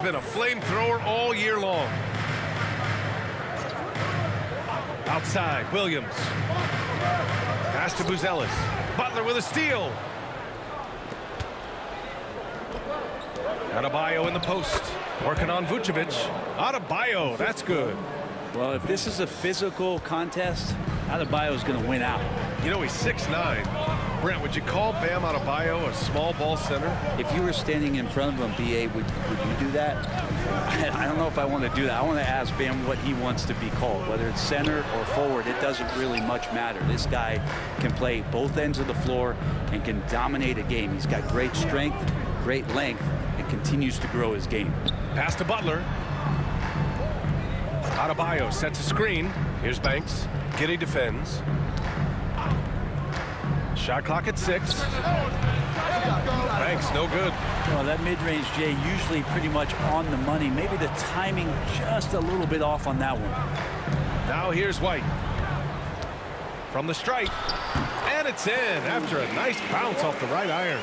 Been a flamethrower all year long. Outside, Williams. Pass to Buzelis. Butler with a steal. Adebayo in the post. Working on Vucevic. Adebayo, that's good. Well, if this is a physical contest, Adebayo's going to win out. You know, he's 6'9". Brent, would you call Bam Adebayo a small ball center? If you were standing in front of him, B.A., would you do that? I don't know if I want to do that. I want to ask Bam what he wants to be called. Whether it's center or forward, it doesn't really much matter. This guy can play both ends of the floor and can dominate a game. He's got great strength, great length, and continues to grow his game. Pass to Butler. Adebayo sets a screen. Here's Banks. Giddey defends. Shot clock at 6. Banks, no good. Well, that mid-range, Jay, usually pretty much on the money. Maybe the timing just a little bit off on that one. Now here's White. From the stripe. And it's in after a nice bounce off the right iron.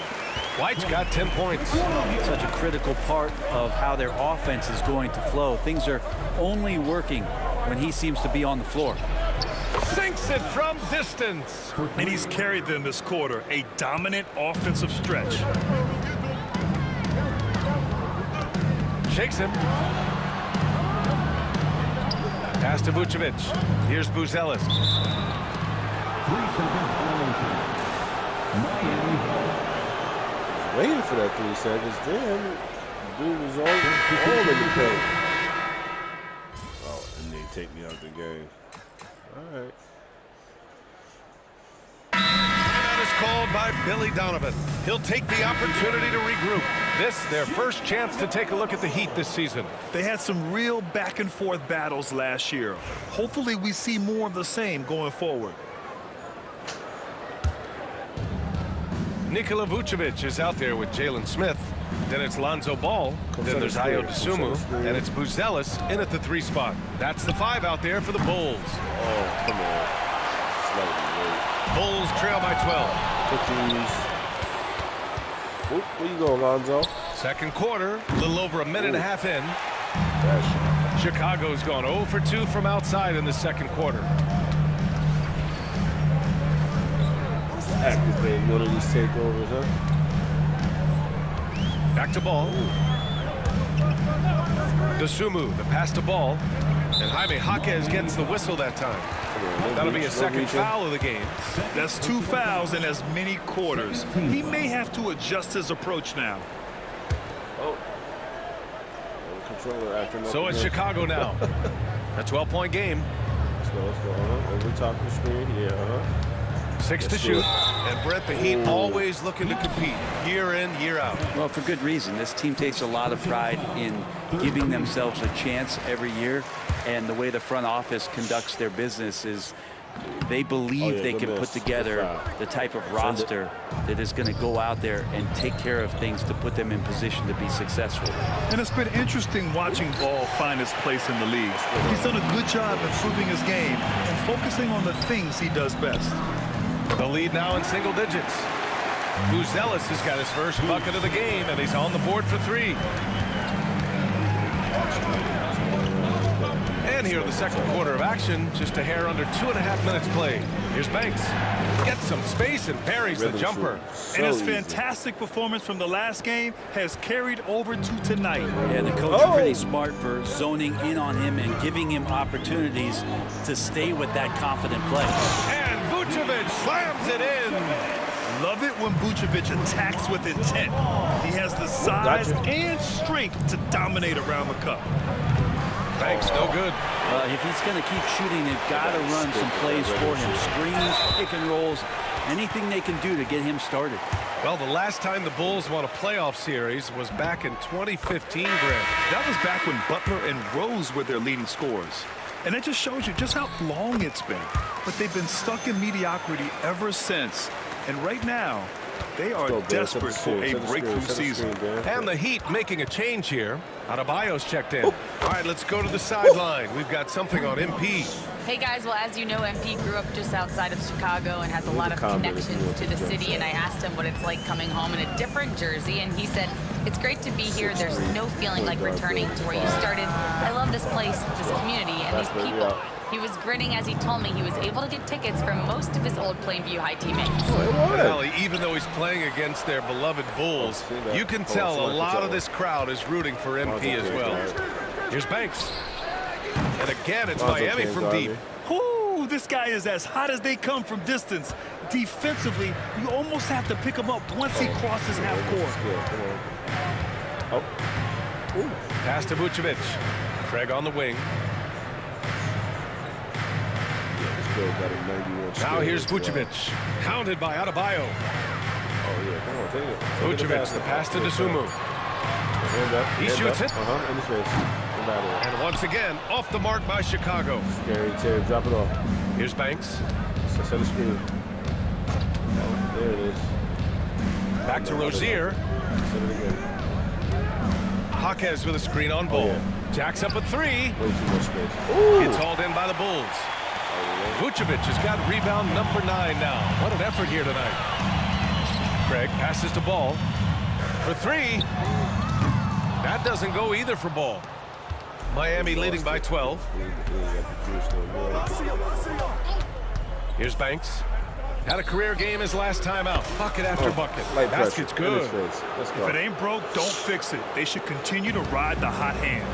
White's got 10 points. Such a critical part of how their offense is going to flow. Things are only working when he seems to be on the floor. Sinks it from distance. And he's carried them this quarter. A dominant offensive stretch. Shakes him. Pass to Vucevic. Here's Buzelis. 3 seconds violation. Miami. Waiting for that 3 seconds. Damn, dude was all in the paint. Oh, and they take me out of the game. All right. Timeout is called by Billy Donovan. He'll take the opportunity to regroup. This, their first chance to take a look at the Heat this season. They had some real back-and-forth battles last year. Hopefully we see more of the same going forward. Nikola Vucevic is out there with Jalen Smith. Then it's Lonzo Ball. Then there's Ayo Dosunmu. And it's Buzelis in at the 3 spot. That's the 5 out there for the Bulls. Oh, come on. Bulls trail by 12. Where you go, Lonzo? Second quarter, a little over a minute and a half in. Chicago's gone 0 for 2 from outside in the second quarter. Activate one of these takeovers, huh? Back to Ball. Dosunmu, the pass to Ball. And Jaime Jaquez gets the whistle that time. That'll be a second foul of the game. That's 2 fouls in as many quarters. He may have to adjust his approach now. Oh. Controller acting up. So it's Chicago now. A 12-point game. Let's go. Over top of the screen. Yeah, 6 to shoot. And Brett, the Heat always looking to compete year in, year out. Well, for good reason. This team takes a lot of pride in giving themselves a chance every year. And the way the front office conducts their business is they believe they can put together the type of roster that is going to go out there and take care of things to put them in position to be successful. And it's been interesting watching Ball find his place in the league. He's done a good job improving his game and focusing on the things he does best. The lead now in single digits. Buzelis has got his first bucket of the game, and he's on the board for 3. And here the second quarter of action, just a hair under 2.5 minutes played. Here's Banks. Gets some space and parries the jumper. And his fantastic performance from the last game has carried over to tonight. Yeah, the coach is pretty smart for zoning in on him and giving him opportunities to stay with that confident play. And Vucevic slams it in. Love it when Vucevic attacks with intent. He has the size and strength to dominate around the cup. Banks, no good. If he's going to keep shooting, they've got to run some plays for him. Screens, pick and rolls, anything they can do to get him started. Well, the last time the Bulls won a playoff series was back in 2015, Grant. That was back when Butler and Rose were their leading scorers. And it just shows you just how long it's been. But they've been stuck in mediocrity ever since. And right now, they are desperate for a breakthrough season. And the Heat making a change here. Adebayo's checked in. All right, let's go to the sideline. We've got something on MP. Hey guys, well, as you know, MP grew up just outside of Chicago and has a lot of connections to the city, and I asked him what it's like coming home in a different jersey, and he said It's great to be here. There's no feeling like returning to where you started. I love this place, this community, and these people. He was grinning as he told me he was able to get tickets for most of his old Plainview High teammates. Well, even though he's playing against their beloved Bulls, you can tell a lot of this crowd is rooting for MP as well. Here's Banks. And again, it's Miami from deep. Ooh, this guy is as hot as they come from distance. Defensively, you almost have to pick him up once he crosses half court. Pass to Vucevic. Craig on the wing. Now here's Vucevic. Hounded by Adebayo. Vucevic, the pass to Dosunmu. He shoots it. And once again, off the mark by Chicago. Terry, drop it off. Here's Banks. Set the screen. There it is. Back to Rozier. Set it again. Jaquez with a screen on Ball. Jacks up a three. Way too much space. It's hauled in by the Bulls. Vucevic has got rebound number 9 now. What an effort here tonight. Craig passes to Ball for three. That doesn't go either for Ball. Miami leading by 12. Here's Banks. Had a career game his last time out. Bucket after bucket. Basket's good. If it ain't broke, don't fix it. They should continue to ride the hot hand.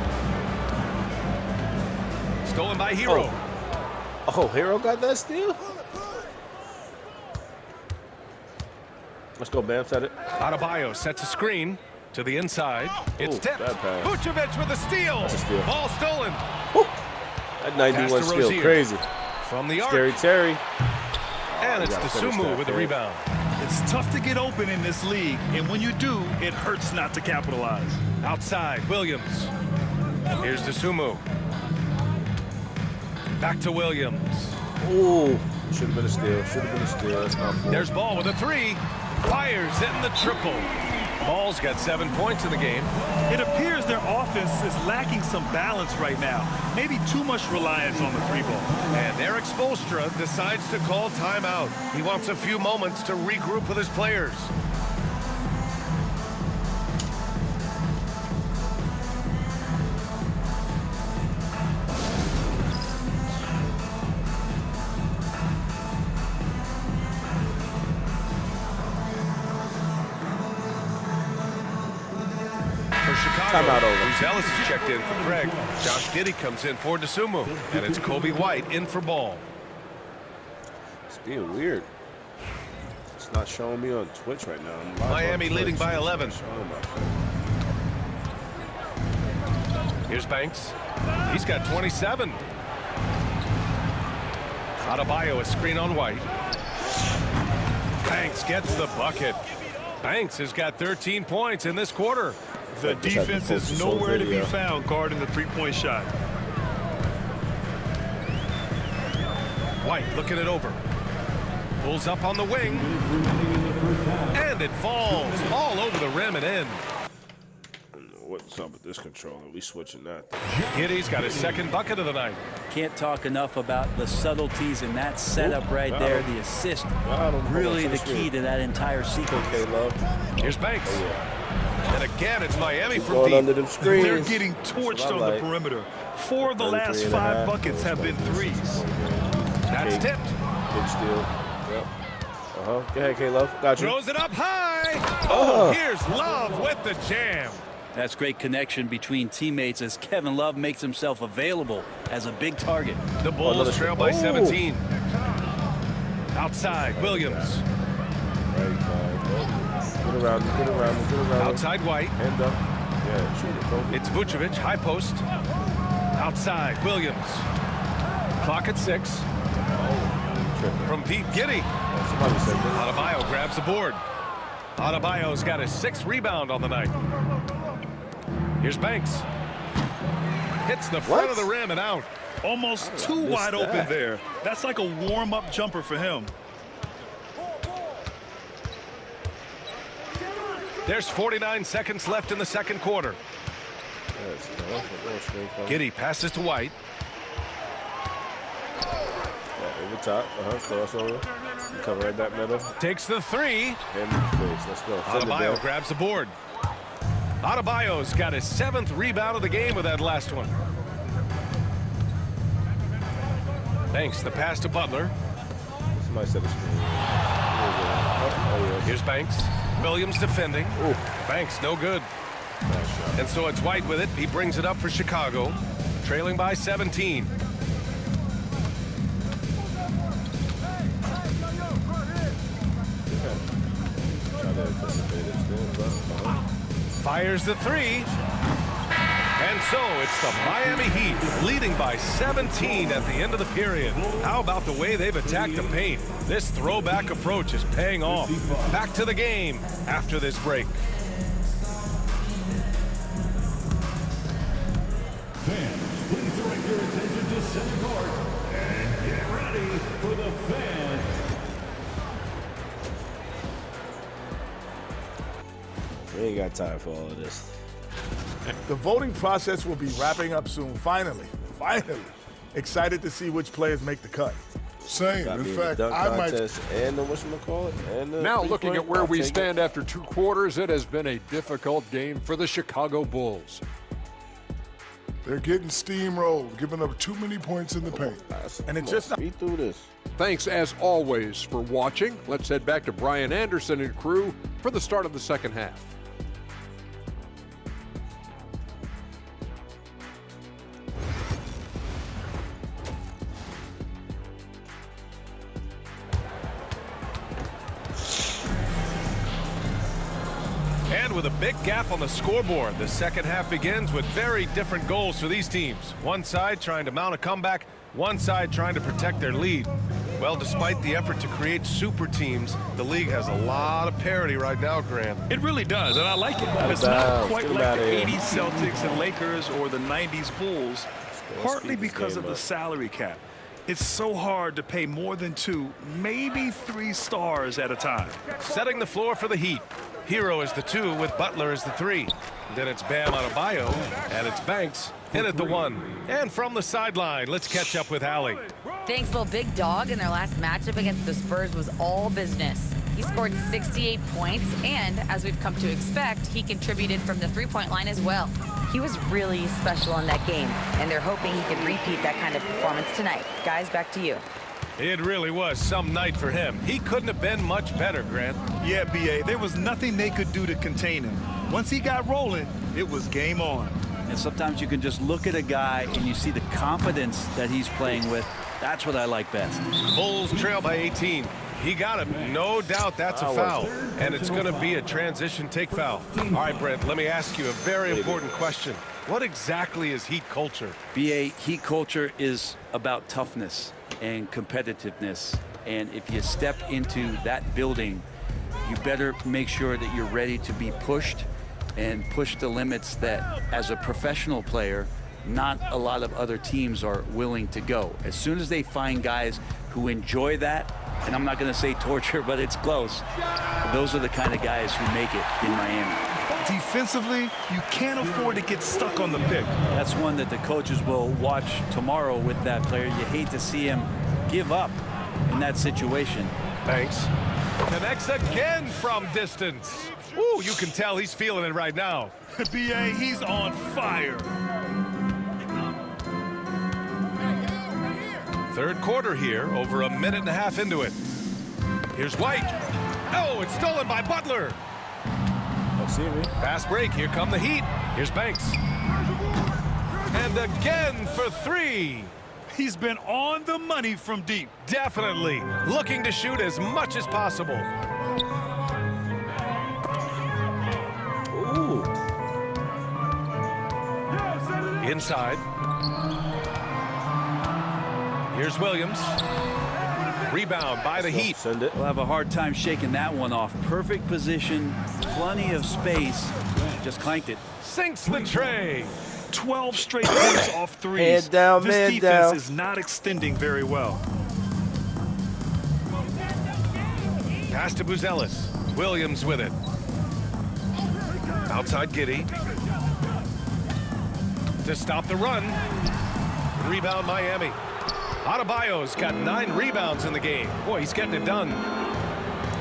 Stolen by Hero. Oh, Hero got that steal? Let's go, Bam. Set it. Adebayo sets a screen to the inside. It's tipped. Vucevic with a steal. Ball stolen. That 91 steal, crazy. From the arc. Scary Terry. And it's Dosunmu with the rebound. It's tough to get open in this league, and when you do, it hurts not to capitalize. Outside, Williams. Here's Dosunmu. Back to Williams. Ooh, should have been a steal. Should have been a steal. That's not cool. There's Ball with a three. Fires in the triple. Ball's got 7 points in the game. It appears their offense is lacking some balance right now. Maybe too much reliance on the three ball. And Eric Spoelstra decides to call timeout. He wants a few moments to regroup with his players. Timeout over. Ellis is checked in for Craig. Josh Giddey comes in for Dosunmu. And it's Kobe White in for Ball. It's being weird. It's not showing me on Twitch right now. Miami leading by 11. Here's Banks. He's got 27. Adebayo, a screen on White. Banks gets the bucket. Banks has got 13 points in this quarter. The defense is nowhere to be found guarding the three-point shot. White looking it over. Pulls up on the wing. And it falls all over the rim and in. What's up with this controller? We switching that. Giddey's got his second bucket of the night. Can't talk enough about the subtleties in that setup right there. The assist, really the key to that entire sequence. Okay, love. Here's Banks. And again, it's Miami from Going deep. under them screens. They're getting torched on the perimeter. 4 of the last 5 buckets have been threes. That's tipped. Big steal. Yep. Go ahead, K-Love. Got you. Throws it up high. Oh, here's Love with the jam. That's great connection between teammates as Kevin Love makes himself available as a big target. The Bulls trail by 17. Outside, Williams. Get around, get around, get around. Outside, White. Hand up. Yeah, shoot it, bro. It's Vucevic, high post. Outside, Williams. Clock at 6. From deep, Giddey. Somebody said that. Adebayo grabs the board. Adebayo's got his 6th rebound on the night. Here's Banks. Hits the front of the rim and out. Almost too wide open there. That's like a warm-up jumper for him. There's 49 seconds left in the second quarter. Giddey passes to White. Over top. Crossover. Cover right that middle. Takes the 3. Hand in the face. Let's go. Adebayo grabs the board. Adebayo's got his 7th rebound of the game with that last one. Banks, the pass to Butler. Somebody set the screen. Here's Banks. Williams defending. Ooh. Banks, no good. Nice shot. And so it's White with it. He brings it up for Chicago, trailing by 17. Fires the 3. And so it's the Miami Heat leading by 17 at the end of the period. How about the way they've attacked the paint? This throwback approach is paying off. Back to the game after this break. Fans, please direct your attention to center court and get ready for the fan. We ain't got time for all of this. The voting process will be wrapping up soon. Finally. Excited to see which players make the cut. Same. Got In me in the fact, dunk I might. contest and the whatchamacallit, and the Now three-point. looking at where I'll we take it. stand after 2 quarters, it has been a difficult game for the Chicago Bulls. They're getting steamrolled, giving up too many points in the paint. And it's Come on, just not- speed through this. Thanks as always for watching. Let's head back to Brian Anderson and crew for the start of the second half. And with a big gap on the scoreboard, the second half begins with very different goals for these teams. One side trying to mount a comeback, one side trying to protect their lead. Well, despite the effort to create super teams, the league has a lot of parity right now, Grant. It really does, and I like it. Out of It's not bounds. quite Get him like out the of here. 80s Celtics and Lakers or the 90s Bulls, partly speed this because game of the up. salary cap. It's so hard to pay more than 2, maybe 3 stars at a time. Setting the floor for the Heat. Hero is the 2 with Butler as the 3. Then it's Bam Adebayo, and it's Banks in at the 1. And from the sideline, let's catch up with Allie. Thanks, well, Big Dog in their last matchup against the Spurs was all business. He scored 68 points, and as we've come to expect, he contributed from the three-point line as well. He was really special in that game, and they're hoping he can repeat that kind of performance tonight. Guys, back to you. It really was some night for him. He couldn't have been much better, Grant. Yeah, B.A., there was nothing they could do to contain him. Once he got rolling, it was game on. And sometimes you can just look at a guy and you see the confidence that he's playing with. That's what I like best. Bulls trail by 18. He got him. No doubt that's a foul. And it's going to be a transition take foul. All right, Brent, let me ask you a very important question. What exactly is Heat culture? BA, Heat culture is about toughness and competitiveness. And if you step into that building, you better make sure that you're ready to be pushed and push the limits that, as a professional player, not a lot of other teams are willing to go. As soon as they find guys who enjoy that, and I'm not going to say torture, but it's close, those are the kind of guys who make it in Miami. Defensively, you can't afford to get stuck on the pick. That's one that the coaches will watch tomorrow with that player. You hate to see him give up in that situation. Banks connects again from distance. Ooh, you can tell he's feeling it right now. B.A., he's on fire. Third quarter here, over a minute and a half into it. Here's White. Oh, it's stolen by Butler. Oh, see me. Fast break. Here come the Heat. Here's Banks. And again for 3. He's been on the money from deep. Definitely looking to shoot as much as possible. Ooh. Inside. Here's Williams. Rebound by the Heat. Send it. We'll have a hard time shaking that one off. Perfect position, plenty of space. Just clanked it. Sinks the tray. 12 straight points off threes. Head down, this man defense down. is not extending very well. Pass to Buzelis. Williams with it. Outside Giddey. To stop the run. Rebound Miami. Adebayo's got 9 rebounds in the game. Boy, he's getting it done.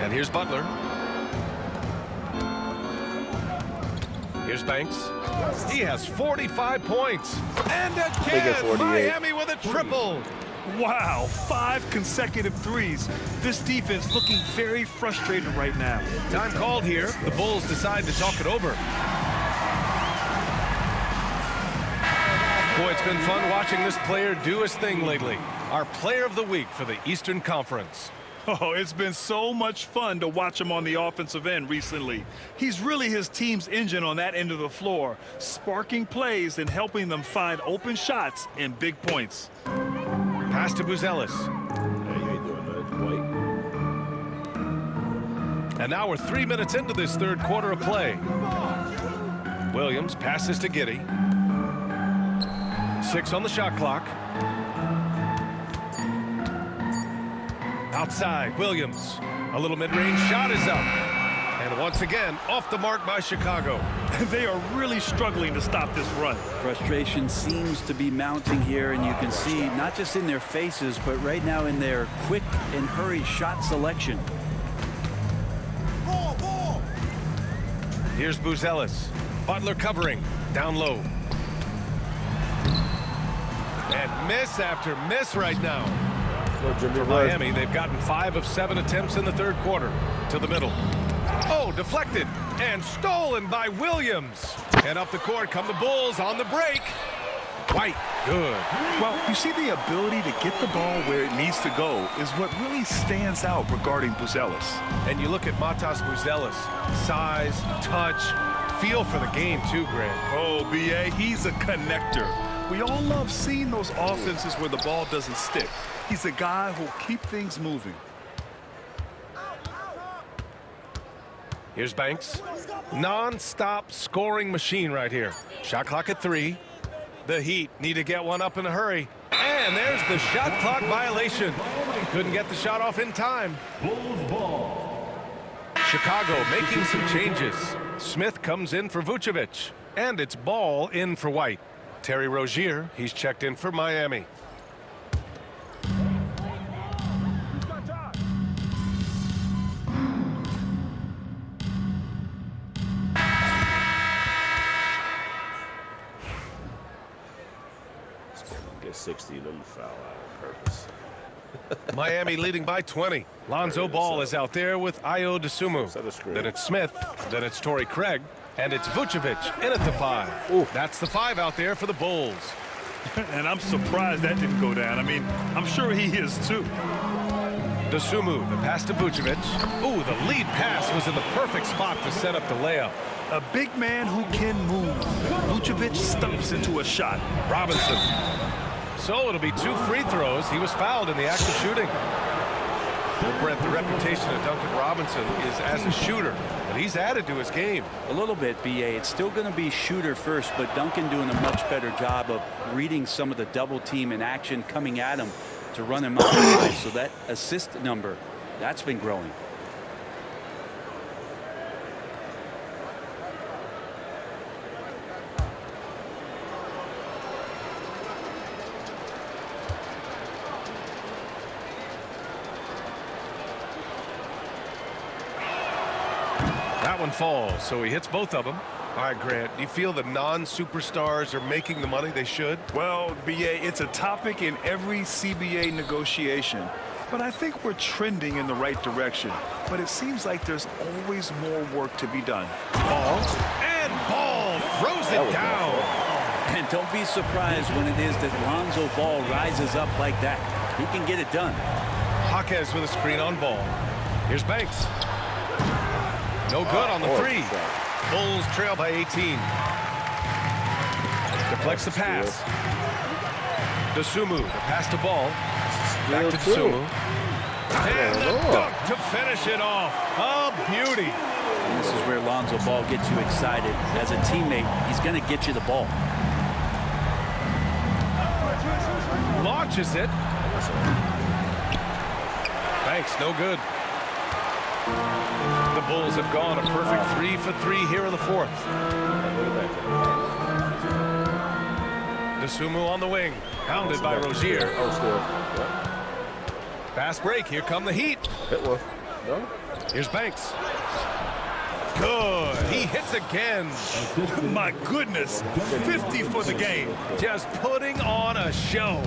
And here's Butler. Here's Banks. He has 45 points. And at again, 48. Miami with a triple. Wow, 5 consecutive threes. This defense looking very frustrated right now. Time called here. The Bulls decide to talk it over. Boy, it's been fun watching this player do his thing lately. Our player of the week for the Eastern Conference. Oh, it's been so much fun to watch him on the offensive end recently. He's really his team's engine on that end of the floor, sparking plays and helping them find open shots and big points. Pass to Buzelis. Hey, you ain't doing that. White. And now we're 3 minutes into this third quarter of play. Williams passes to Giddey. 6 on the shot clock. Outside, Williams. A little mid-range shot is up. And once again, off the mark by Chicago. They are really struggling to stop this run. Frustration seems to be mounting here, and you can see not just in their faces, but right now in their quick and hurried shot selection. Here's Buzelis. Butler covering. Down low. And miss after miss right now. For Miami, they've gotten 5 of 7 attempts in the third quarter. To the middle. Oh, deflected and stolen by Williams. And up the court come the Bulls on the break. White, good. Well, you see, the ability to get the ball where it needs to go is what really stands out regarding Buzelis. And you look at Matas Buzelis. Size, touch, feel for the game too, Grant. Oh, B.A., he's a connector. We all love seeing those offenses where the ball doesn't stick. He's a guy who'll keep things moving. Here's Banks. Non-stop scoring machine right here. Shot clock at 3. The Heat need to get one up in a hurry. And there's the shot clock violation. Couldn't get the shot off in time. Bulls ball. Chicago making some changes. Smith comes in for Vucevic. And it's Ball in for White. Terry Rozier, he's checked in for Miami. Get 60 of them foul out on purpose. Miami leading by 20. Lonzo Ball is out there with Ayo Dosunmu. Then it's Smith. Then it's Torrey Craig. And it's Vucevic in at the 5. Ooh. That's the 5 out there for the Bulls. And I'm surprised that didn't go down. I mean, I'm sure he is too. Dosunmu, the pass to Vucevic. Ooh, the lead pass was in the perfect spot to set up the layup. A big man who can move. Vucevic stumps into a shot. Robinson. So it'll be 2 free throws. He was fouled in the act of shooting. Well, Brent, the reputation of Duncan Robinson is as a shooter, but he's added to his game. A little bit, B.A. It's still going to be shooter first, but Duncan doing a much better job of reading some of the double team in action coming at him to run him out. So that assist number, that's been growing. That one falls, so he hits both of them. All right, Grant, do you feel the non-superstars are making the money they should? Well, B.A., it's a topic in every CBA negotiation. But I think we're trending in the right direction. But it seems like there's always more work to be done. Ball. And Ball throws it down. And don't be surprised when it is that Lonzo Ball rises up like that. He can get it done. Jaquez with a screen on Ball. Here's Banks. No good on the 3. Bulls trail by 18. Deflects the pass. Dosunmu, the pass to Ball. Back to Dosunmu. And the dunk to finish it off. A beauty. And this is where Lonzo Ball gets you excited. As a teammate, he's going to get you the ball. Launches it. Banks, no good. The Bulls have gone a perfect 3 for 3 here in the 4th. Dosunmu on the wing, pounded by Rozier. Fast break, here come the Heat. Hit one. No? Here's Banks. Good. He hits again. My goodness, 50 for the game. Just putting on a show.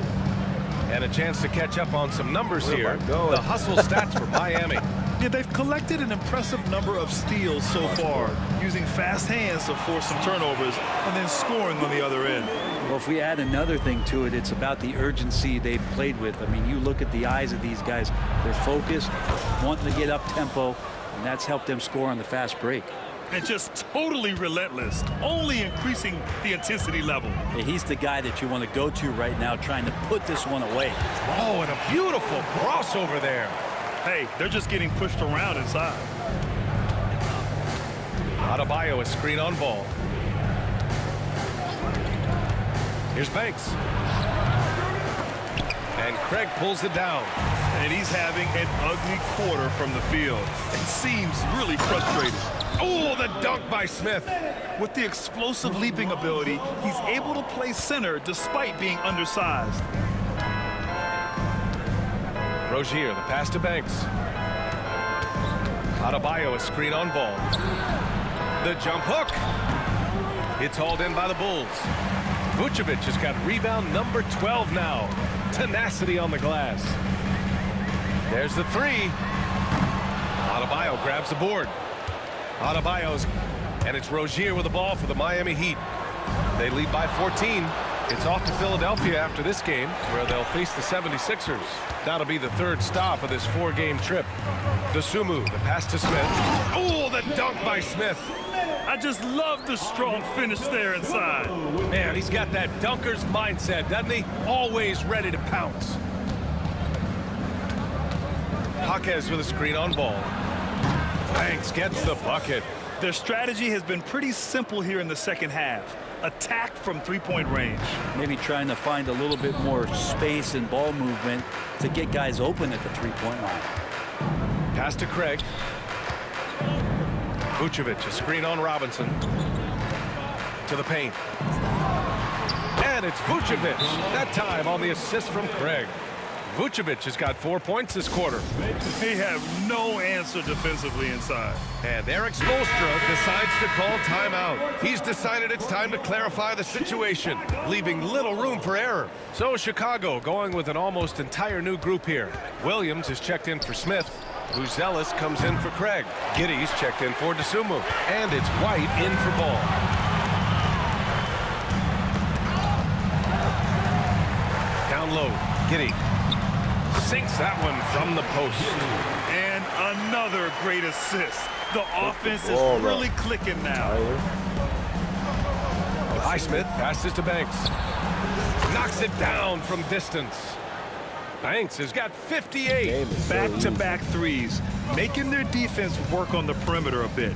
And a chance to catch up on some numbers Where here. am I going? The hustle stats for Miami. Yeah, they've collected an impressive number of steals so far, using fast hands to force some turnovers and then scoring on the other end. Well, if we add another thing to it, it's about the urgency they've played with. I mean, you look at the eyes of these guys. They're focused, wanting to get up tempo, and that's helped them score on the fast break. And just totally relentless, only increasing the intensity level. Hey, he's the guy that you want to go to right now, trying to put this one away. Oh, and a beautiful crossover there. Hey, they're just getting pushed around inside. Adebayo, a screen on ball. Here's Banks. And Craig pulls it down. And he's having an ugly quarter from the field. It seems really frustrating. Oh, the dunk by Smith. With the explosive leaping ability, he's able to play center despite being undersized. Rozier, the pass to Banks. Adebayo, a screen on ball. The jump hook. It's hauled in by the Bulls. Vucevic has got rebound number 12 now. Tenacity on the glass. There's the three. Adebayo grabs the board. Adebayo's, and it's Rozier with the ball for the Miami Heat. They lead by 14. It's off to Philadelphia after this game, where they'll face the 76ers. That'll be the third stop of this four-game trip. Dosunmu, the pass to Smith. Oh, the dunk by Smith. I just love the strong finish there inside. Man, he's got that dunker's mindset, doesn't he? Always ready to pounce. Jaquez with a screen on ball. Banks gets the bucket. Their strategy has been pretty simple here in the second half. Attack from three-point range. Maybe trying to find a little bit more space and ball movement to get guys open at the three-point line. Pass to Craig. Vucevic, a screen on Robinson. To the paint. And it's Vucevic. That time on the assist from Craig. Vucevic has got 4 points this quarter. They have no answer defensively inside. And Eric Spoelstra decides to call timeout. He's decided it's time to clarify the situation, leaving little room for error. So Chicago going with an almost entire new group here. Williams is checked in for Smith. Uzelis comes in for Craig. Giddey's checked in for Dosunmu. And it's White in for Ball. Down low, Giddey sinks that one from the post. And another great assist. The offense is really clicking now. Highsmith passes to Banks. Knocks it down from distance. Banks has got 58. Back-to-back threes, making their defense work on the perimeter a bit.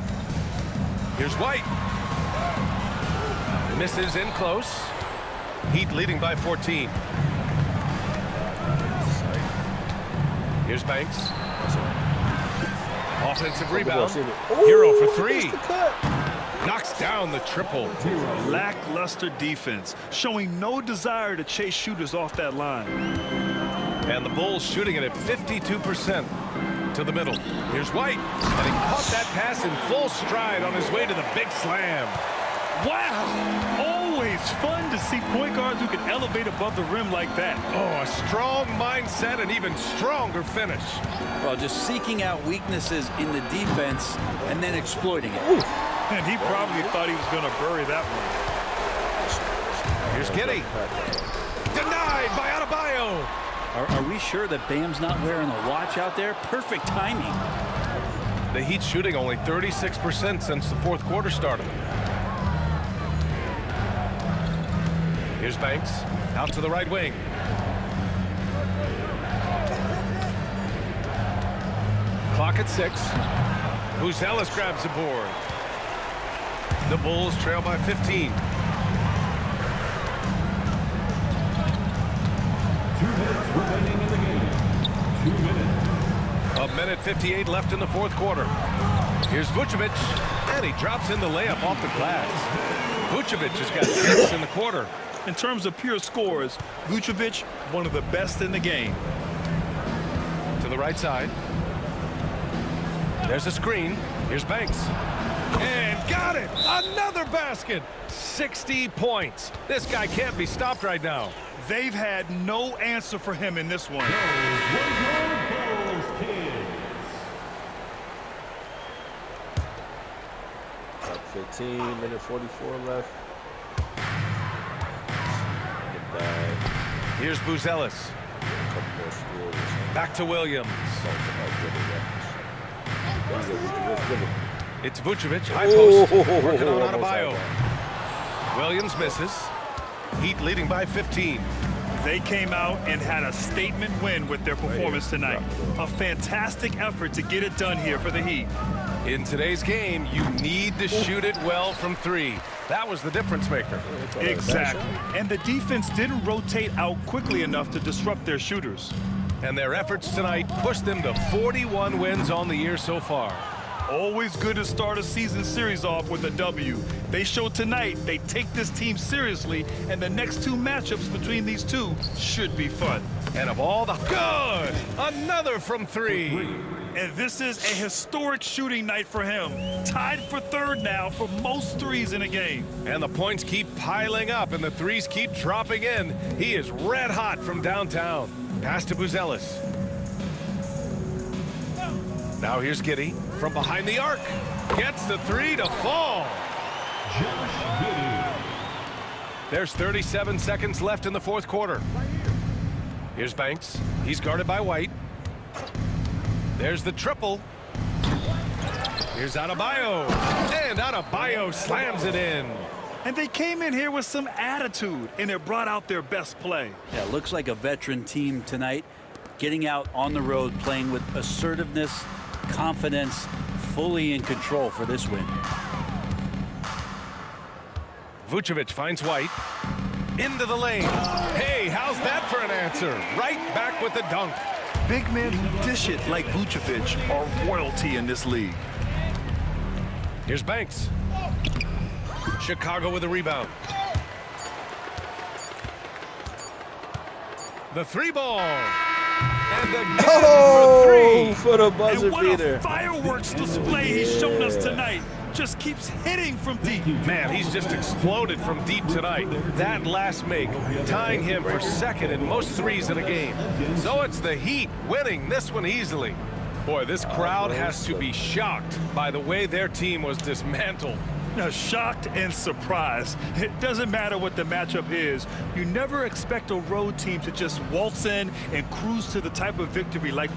Here's White. Misses in close. Heat leading by 14. Here's Banks. Offensive rebound. Hero for three. Knocks down the triple. Lackluster defense, showing no desire to chase shooters off that line. And the Bulls shooting it at 52% to the middle. Here's White. And he caught that pass in full stride on his way to the big slam. Wow! Always fun to see point guards who can elevate above the rim like that. Oh, a strong mindset and even stronger finish. Well, just seeking out weaknesses in the defense and then exploiting it. And he probably thought he was going to bury that one. Here's Giddey. Denied by Adebayo. Are we sure that Bam's not wearing a watch out there? Perfect timing. The Heat shooting only 36% since the fourth quarter started. Here's Banks out to the right wing. Clock at 6. Uzelis grabs the board. The Bulls trail by 15. 2 minutes remaining in the game. 2 minutes. A minute 58 left in the fourth quarter. Here's Vucevic, and he drops in the layup off the glass. Vucevic has got 6 in the quarter. In terms of pure scores, Vucevic, one of the best in the game. To the right side. There's a screen. Here's Banks. And got it. Another basket. 60 points. This guy can't be stopped right now. They've had no answer for him in this one. About 15, minute 44 left. Get back. Here's Buzelis. A couple more steals. Back to Williams. It's Vucevic, high post, working on Adebayo. Williams misses. Heat leading by 15. They came out and had a statement win with their performance tonight. A fantastic effort to get it done here for the Heat. In today's game, you need to shoot it well from three. That was the difference maker. Exactly. And the defense didn't rotate out quickly enough to disrupt their shooters. And their efforts tonight pushed them to 41 wins on the year so far. Always good to start a season series off with a W. They showed tonight they take this team seriously, and the next two matchups between these two should be fun. And of all the good, another from three. And this is a historic shooting night for him. Tied for third now for most threes in a game. And the points keep piling up and the threes keep dropping in. He is red hot from downtown. Pass to Buzelis. Now here's Giddey from behind the arc. Gets the three to fall. There's 37 seconds left in the fourth quarter. Here's Banks. He's guarded by White. There's the triple. Here's Adebayo. And Adebayo slams it in. And they came in here with some attitude, and it brought out their best play. Yeah, looks like a veteran team tonight, getting out on the road, playing with assertiveness, confidence, fully in control for this win. Vucevic finds White. Into the lane. Hey, how's that for an answer? Right back with the dunk. Big men who dish it like Vucevic are royalty in this league. Here's Banks. Chicago with a rebound. The three ball. And the for three. For the buzzer and what beater. A fireworks display he's shown us tonight. Just keeps hitting from deep. Man, he's just exploded from deep tonight. That last make, tying him for second in most threes in a game. So it's the Heat winning this one easily. Boy, this crowd has to be shocked by the way their team was dismantled. Shocked and surprised. It doesn't matter what the matchup is. You never expect a road team to just waltz in and cruise to the type of victory like